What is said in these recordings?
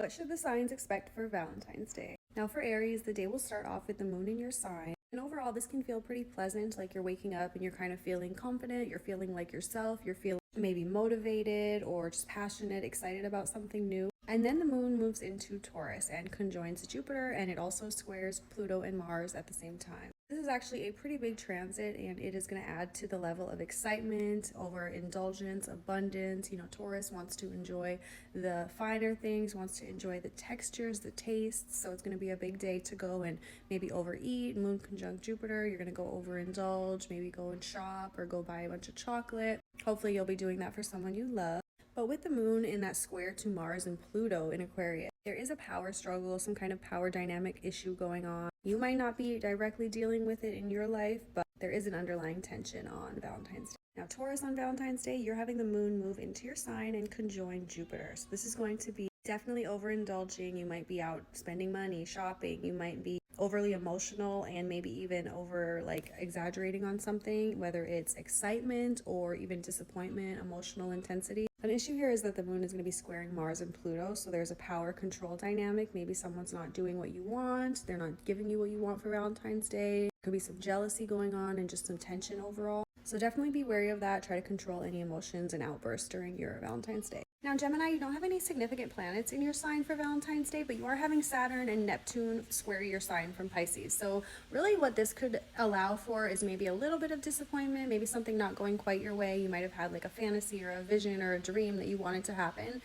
What should the signs expect for Valentine's Day? Now for Aries, the day will start off with the moon in your sign. And overall, this can feel pretty pleasant, like you're waking up and you're kind of feeling confident, you're feeling like yourself, you're feeling maybe motivated or just passionate, excited about something new. And then the moon moves into Taurus and conjoins Jupiter, and it also squares Pluto and Mars at the same time. This is actually a pretty big transit, and it is going to add to the level of excitement over indulgence, abundance. Taurus wants to enjoy the finer things, wants to enjoy the textures, the tastes. So it's going to be a big day to go and maybe overeat. Moon conjunct Jupiter, you're going to go overindulge, maybe go and shop or go buy a bunch of chocolate. Hopefully you'll be doing that for someone you love. But with the moon in that square to Mars and Pluto in Aquarius, there is a power struggle, some kind of power dynamic issue going on. You might not be directly dealing with it in your life, but there is an underlying tension on Valentine's Day. Now, Taurus, on Valentine's Day, you're having the moon move into your sign and conjoin Jupiter. So this is going to be definitely overindulging. You might be out spending money, shopping. You might be overly emotional and maybe even over exaggerating on something, whether it's excitement or even disappointment, emotional intensity. An issue here is that the moon is going to be squaring Mars and Pluto, so there's a power control dynamic. Maybe someone's not doing what you want, they're not giving you what you want for Valentine's Day. There could be some jealousy going on and just some tension overall. So definitely be wary of that. Try to control any emotions and outbursts during your Valentine's Day. Now, Gemini, you don't have any significant planets in your sign for Valentine's Day, but you are having Saturn and Neptune square your sign from Pisces. So really what this could allow for is maybe a little bit of disappointment, maybe something not going quite your way. You might have had like a fantasy or a vision or a dream that you wanted to happen,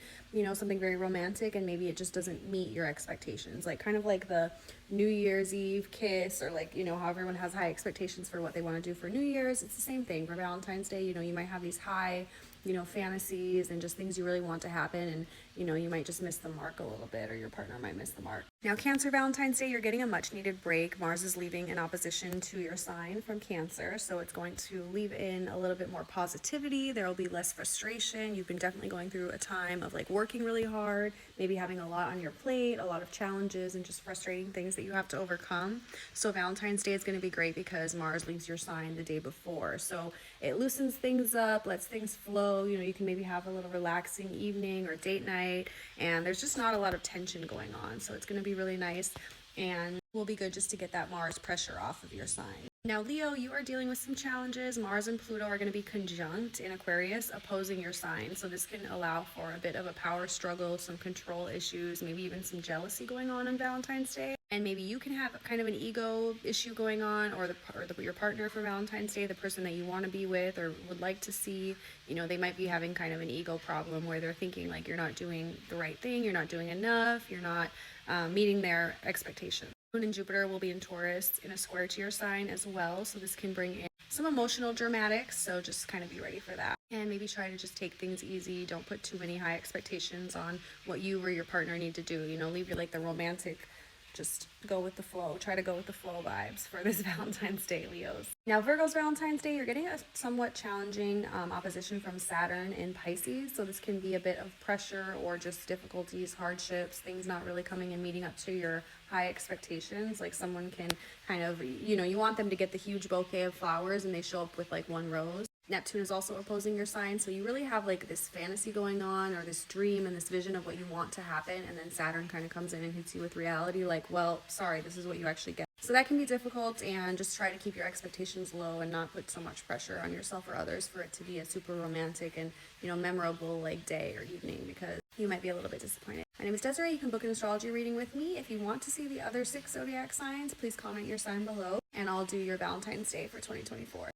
something very romantic, and maybe it just doesn't meet your expectations. Kind of like the New Year's Eve kiss, or how everyone has high expectations for what they want to do for New Year's. It's the same thing for Valentine's Day. You might have these high fantasies and just things you really want to happen, and you might just miss the mark a little bit, or your partner might miss the mark. Now, Cancer, Valentine's Day, you're getting a much needed break. Mars is leaving in opposition to your sign from Cancer, so it's going to leave in a little bit more positivity. There will be less frustration. You've been definitely going through a time of working really hard, maybe having a lot on your plate, a lot of challenges and just frustrating things that you have to overcome. So Valentine's Day is going to be great because Mars leaves your sign the day before, so it loosens things up, lets things flow. You can maybe have a little relaxing evening or date night, and there's just not a lot of tension going on. So it's going to be really nice, and will be good just to get that Mars pressure off of your sign. Now, Leo, you are dealing with some challenges. Mars and Pluto are going to be conjunct in Aquarius, opposing your sign. So this can allow for a bit of a power struggle, some control issues, maybe even some jealousy going on Valentine's Day. And maybe you can have kind of an ego issue going on, or your partner for Valentine's Day, the person that you want to be with or would like to see, they might be having kind of an ego problem where they're thinking you're not doing the right thing, you're not doing enough, you're not meeting their expectations. Moon and Jupiter will be in Taurus in a square to your sign as well, so this can bring in some emotional dramatics, so just kind of be ready for that. And maybe try to just take things easy. Don't put too many high expectations on what you or your partner need to do. Leave your the romantic, just go with the flow. Try to go with the flow vibes for this Valentine's Day, Leos. Now, Virgo's Valentine's Day, you're getting a somewhat challenging opposition from Saturn in Pisces. So this can be a bit of pressure or just difficulties, hardships, things not really coming and meeting up to your high expectations. Someone can kind of, you want them to get the huge bouquet of flowers and they show up with one rose. Neptune is also opposing your sign, so you really have this fantasy going on, or this dream and this vision of what you want to happen, and then Saturn kind of comes in and hits you with reality, well, sorry, this is what you actually get. So that can be difficult, and just try to keep your expectations low and not put so much pressure on yourself or others for it to be a super romantic and memorable day or evening, because you might be a little bit disappointed. My name is Desiree. You can book an astrology reading with me. If you want to see the other 6 zodiac signs, please comment your sign below, and I'll do your Valentine's Day for 2024.